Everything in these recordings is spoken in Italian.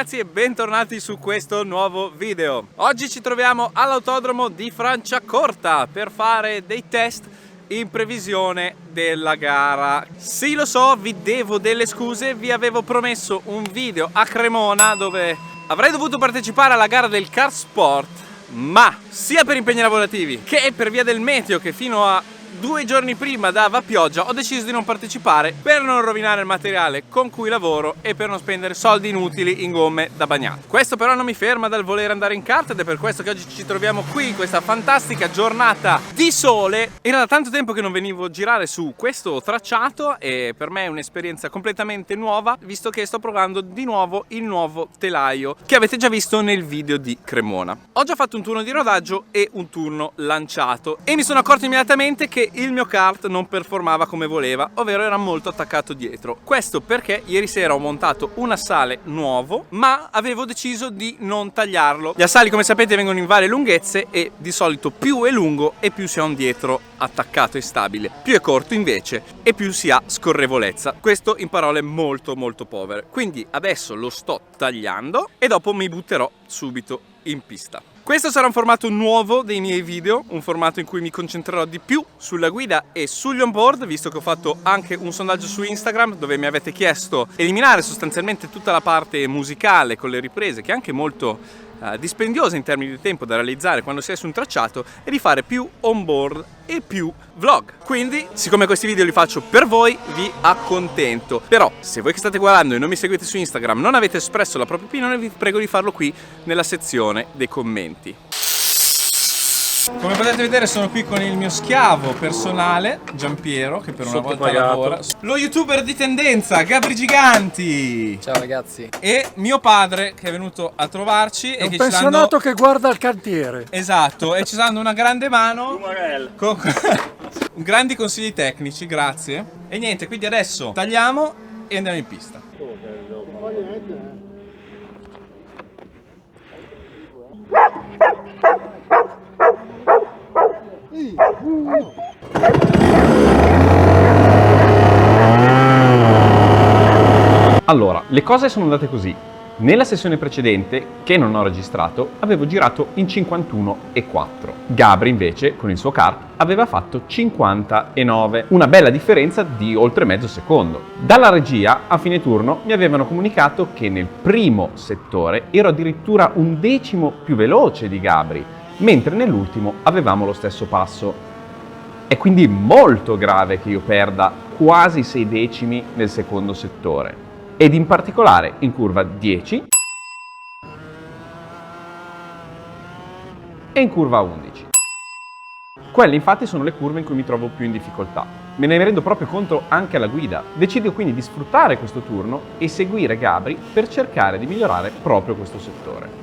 ragazzi e bentornati su questo nuovo video. Oggi ci troviamo all'autodromo di Franciacorta per fare dei test in previsione della gara. Sì, lo so, vi devo delle scuse, vi avevo promesso un video a Cremona dove avrei dovuto partecipare alla gara del Kart Sport, ma sia per impegni lavorativi che per via del meteo che fino a 2 giorni prima dava pioggia, ho deciso di non partecipare per non rovinare il materiale con cui lavoro e per non spendere soldi inutili in gomme da bagnato. Questo però non mi ferma dal voler andare in kart ed è per questo che oggi ci troviamo qui in questa fantastica giornata di sole. Era da tanto tempo che non venivo a girare su questo tracciato e per me è un'esperienza completamente nuova, visto che sto provando di nuovo il nuovo telaio che avete già visto nel video di Cremona. Ho già fatto un turno di rodaggio e un turno lanciato e mi sono accorto immediatamente che il mio kart non performava come voleva, ovvero era molto attaccato dietro. Questo perché ieri sera ho montato un assale nuovo, ma avevo deciso di non tagliarlo. Gli assali, come sapete, vengono in varie lunghezze e di solito più è lungo e più si ha un dietro attaccato e stabile. Più è corto invece e più si ha scorrevolezza. Questo in parole molto povere. Quindi adesso lo sto tagliando e dopo mi butterò subito in pista. Questo sarà un formato nuovo dei miei video, un formato in cui mi concentrerò di più sulla guida e sugli onboard, visto che ho fatto anche un sondaggio su Instagram dove mi avete chiesto di eliminare sostanzialmente tutta la parte musicale con le riprese, che è anche molto dispendiosa in termini di tempo da realizzare quando si è su un tracciato, e di fare più onboard e più vlog. Quindi, siccome questi video li faccio per voi, vi accontento. Però, se voi che state guardando e non mi seguite su Instagram non avete espresso la propria opinione, vi prego di farlo qui nella sezione dei commenti. Come potete vedere sono qui con il mio schiavo personale, Giampiero, che per una volta lavora. Lo youtuber di tendenza, Gabri Giganti. Ciao ragazzi. E mio padre che è venuto a trovarci. È un pensionato che guarda il cantiere. Esatto, e ci sta dando una grande mano con grandi consigli tecnici, grazie. E niente, quindi adesso tagliamo e andiamo in pista. Allora, le cose sono andate così. Nella sessione precedente, che non ho registrato, avevo girato in 51,4. Gabri invece, con il suo kart, aveva fatto 59. Una bella differenza di oltre mezzo secondo. Dalla regia, a fine turno, mi avevano comunicato che nel primo settore ero addirittura 1/10 più veloce di Gabri, mentre nell'ultimo avevamo lo stesso passo. È quindi molto grave che io perda quasi 6 decimi nel secondo settore, ed in particolare in curva 10 e in curva 11. Quelle infatti sono le curve in cui mi trovo più in difficoltà. Me ne rendo proprio conto anche alla guida. Decido quindi di sfruttare questo turno e seguire Gabri per cercare di migliorare proprio questo settore.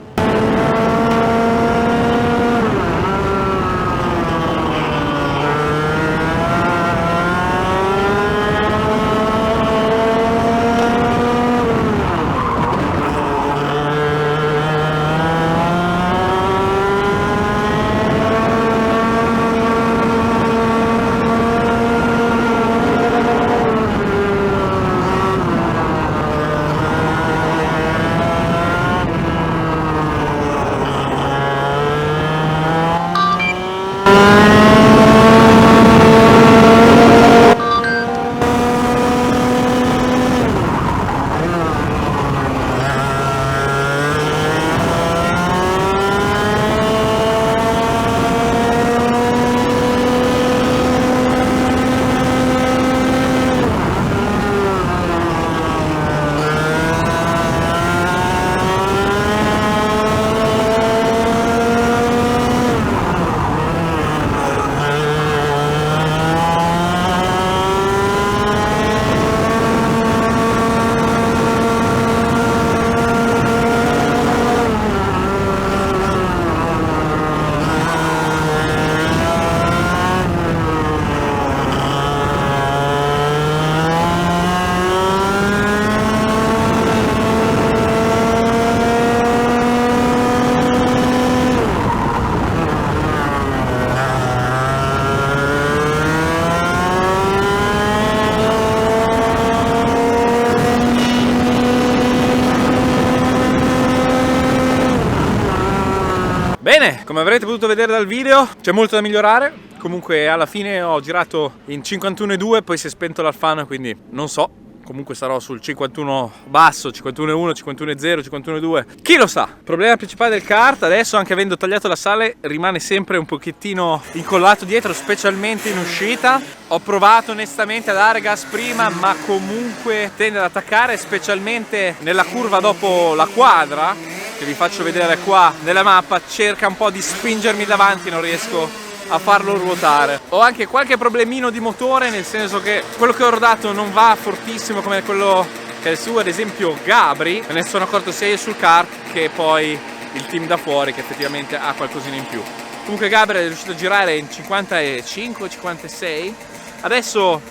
Bene, come avrete potuto vedere dal video c'è molto da migliorare. Comunque alla fine ho girato in 51,2, poi si è spento l'Alfano, quindi non so. Comunque sarò sul 51 basso, 51,1, 51,0, 51,2. Chi lo sa? Il problema principale del kart adesso, anche avendo tagliato la sale, rimane sempre un pochettino incollato dietro, specialmente in uscita. Ho provato onestamente a dare gas prima, ma comunque tende ad attaccare, specialmente nella curva dopo la quadra, che vi faccio vedere qua nella mappa. Cerca un po' di spingermi davanti, non riesco a farlo ruotare. Ho anche qualche problemino di motore, nel senso che quello che ho rodato non va fortissimo come quello che è su, ad esempio Gabri. Me ne sono accorto sia io sul kart che poi il team da fuori, che effettivamente ha qualcosina in più. Comunque Gabri è riuscito a girare in 55, 56. Adesso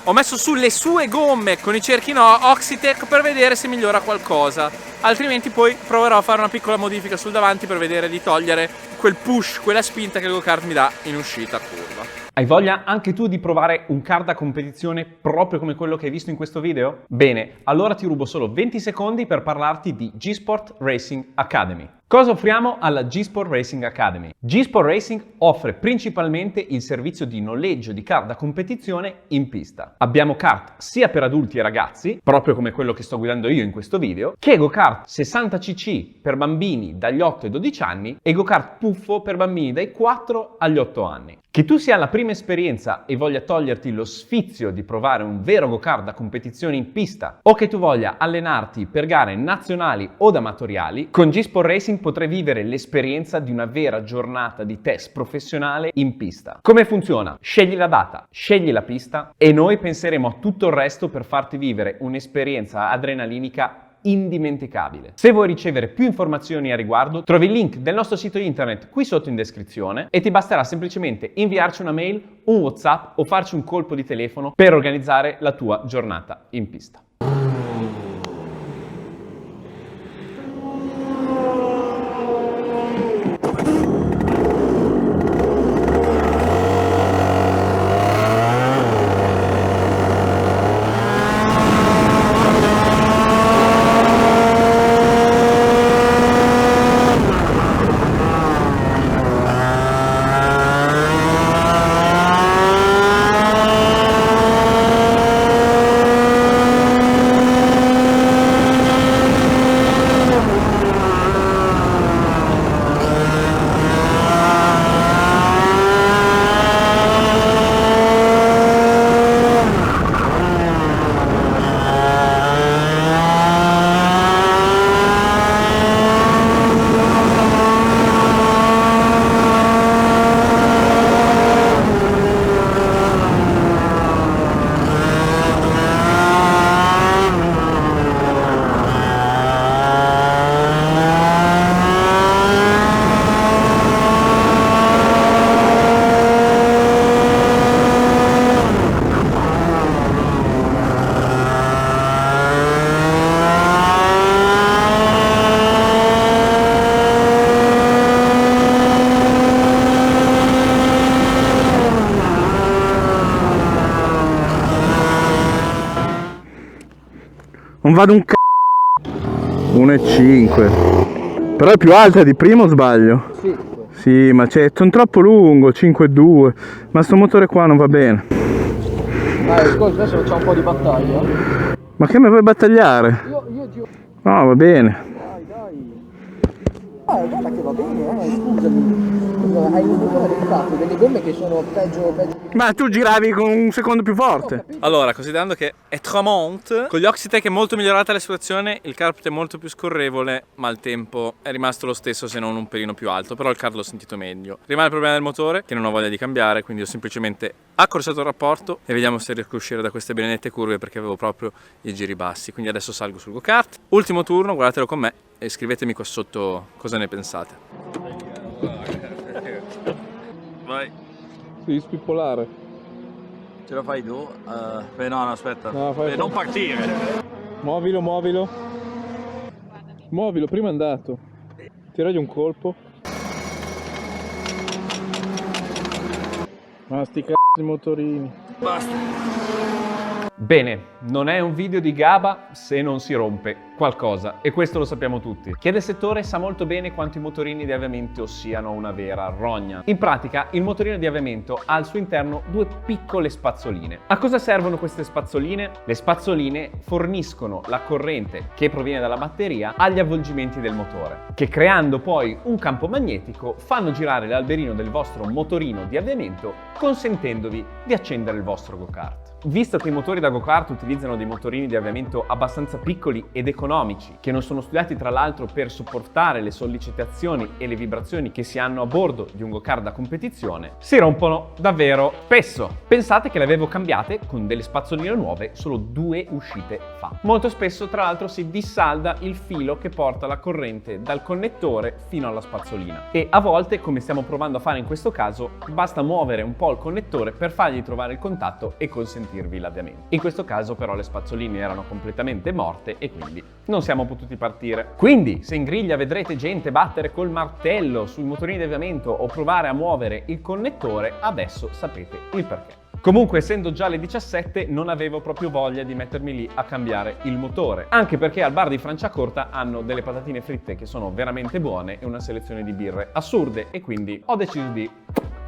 ho messo sulle sue gomme con i cerchi Oxitec per vedere se migliora qualcosa, altrimenti poi proverò a fare una piccola modifica sul davanti per vedere di togliere quel push, quella spinta che il go-kart mi dà in uscita a curva. Hai voglia anche tu di provare un kart da competizione proprio come quello che hai visto in questo video? Bene, allora ti rubo solo 20 secondi per parlarti di G-Sport Racing Academy. Cosa offriamo alla G-Sport Racing Academy? G-Sport Racing offre principalmente il servizio di noleggio di kart da competizione in pista. Abbiamo kart sia per adulti e ragazzi, proprio come quello che sto guidando io in questo video, che go-kart 60cc per bambini dagli 8 ai 12 anni e go-kart puffo per bambini dai 4 agli 8 anni. Che tu sia alla prima esperienza e voglia toglierti lo sfizio di provare un vero go-kart da competizione in pista, o che tu voglia allenarti per gare nazionali o amatoriali, con G-Sport Racing potrai vivere l'esperienza di una vera giornata di test professionale in pista. Come funziona? Scegli la data, scegli la pista e noi penseremo a tutto il resto per farti vivere un'esperienza adrenalinica indimenticabile. Se vuoi ricevere più informazioni a riguardo, trovi il link del nostro sito internet qui sotto in descrizione e ti basterà semplicemente inviarci una mail, un WhatsApp o farci un colpo di telefono per organizzare la tua giornata in pista. Non vado un c***o. 1,5. Però è più alta di prima o sbaglio? Sì. Sì, ma sono troppo lungo, 5,2. Ma sto motore qua non va bene. Dai, scusa, adesso facciamo un po' di battaglia. Ma che mi vuoi battagliare? Io ti... No, va bene. Guarda che va bene, scusami. Hai un motore delicato, delle gomme che sono peggio. Ma tu giravi con un secondo più forte. Allora, considerando che è Tremont, con gli Oxitec è molto migliorata la situazione, il kart è molto più scorrevole, ma il tempo è rimasto lo stesso se non un pelino più alto, però il kart l'ho sentito meglio. Rimane il problema del motore, che non ho voglia di cambiare, quindi ho semplicemente accorciato il rapporto e vediamo se riesco a uscire da queste benedette curve perché avevo proprio i giri bassi. Quindi adesso salgo sul go-kart. Ultimo turno, guardatelo con me e scrivetemi qua sotto cosa ne pensate. Vai. Devi spippolare. Ce la fai tu? No, aspetta. No, fai- Non partire. Muovilo, muovilo. Muovilo, prima è andato. Tiragli un colpo. Ma sti c***o di motorini. Basta. Bene, non è un video di Gaba se non si rompe qualcosa, e questo lo sappiamo tutti. Chi è del settore sa molto bene quanto i motorini di avviamento siano una vera rogna. In pratica, il motorino di avviamento ha al suo interno due piccole spazzoline. A cosa servono queste spazzoline? Le spazzoline forniscono la corrente che proviene dalla batteria agli avvolgimenti del motore, che creando poi un campo magnetico fanno girare l'alberino del vostro motorino di avviamento, consentendovi di accendere il vostro go-kart. Visto che i motori da go-kart utilizzano dei motorini di avviamento abbastanza piccoli ed economici, che non sono studiati tra l'altro per sopportare le sollecitazioni e le vibrazioni che si hanno a bordo di un go-kart da competizione, si rompono davvero spesso. Pensate che le avevo cambiate con delle spazzoline nuove solo 2 uscite fa. Molto spesso tra l'altro si dissalda il filo che porta la corrente dal connettore fino alla spazzolina, e a volte, come stiamo provando a fare in questo caso, basta muovere un po' il connettore per fargli trovare il contatto e consentirvi l'avviamento. In questo caso però le spazzoline erano completamente morte e quindi non siamo potuti partire. Quindi se in griglia vedrete gente battere col martello sui motorini di avviamento o provare a muovere il connettore, adesso sapete il perché. Comunque, essendo già le 17, non avevo proprio voglia di mettermi lì a cambiare il motore, anche perché al bar di Franciacorta hanno delle patatine fritte che sono veramente buone e una selezione di birre assurde, e quindi ho deciso di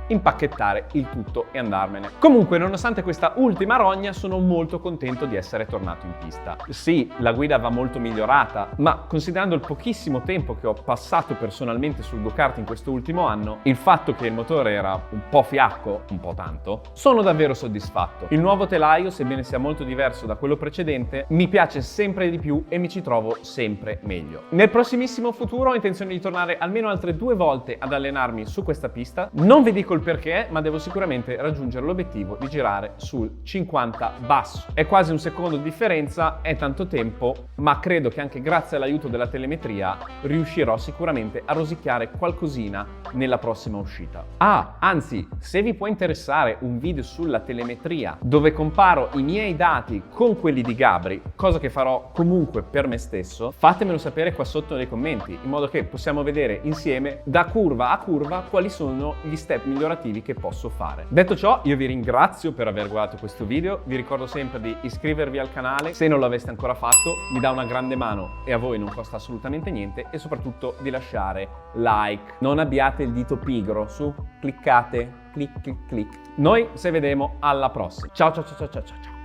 impacchettare il tutto e andarmene. Comunque, nonostante questa ultima rogna, sono molto contento di essere tornato in pista. Sì, la guida va molto migliorata, ma considerando il pochissimo tempo che ho passato personalmente sul go-kart in questo ultimo anno, il fatto che il motore era un po' fiacco, un po' tanto, sono davvero soddisfatto. Il nuovo telaio, sebbene sia molto diverso da quello precedente, mi piace sempre di più e mi ci trovo sempre meglio. Nel prossimissimo futuro ho intenzione di tornare almeno altre 2 volte ad allenarmi su questa pista. Non vi dico il perché, ma devo sicuramente raggiungere l'obiettivo di girare sul 50 basso. È quasi un secondo di differenza, è tanto tempo, ma credo che anche grazie all'aiuto della telemetria riuscirò sicuramente a rosicchiare qualcosina nella prossima uscita. Ah, anzi, se vi può interessare un video sulla telemetria dove comparo i miei dati con quelli di Gabri, cosa che farò comunque per me stesso, fatemelo sapere qua sotto nei commenti, in modo che possiamo vedere insieme da curva a curva quali sono gli step migliorativi che posso fare. Detto ciò, io vi ringrazio per aver guardato questo video, vi ricordo sempre di iscrivervi al canale se non lo aveste ancora fatto, mi dà una grande mano e a voi non costa assolutamente niente, e soprattutto di lasciare like. Non abbiate il dito pigro, su, cliccate, clic clic clic. Noi ci vedremo alla prossima. Ciao ciao ciao ciao ciao ciao.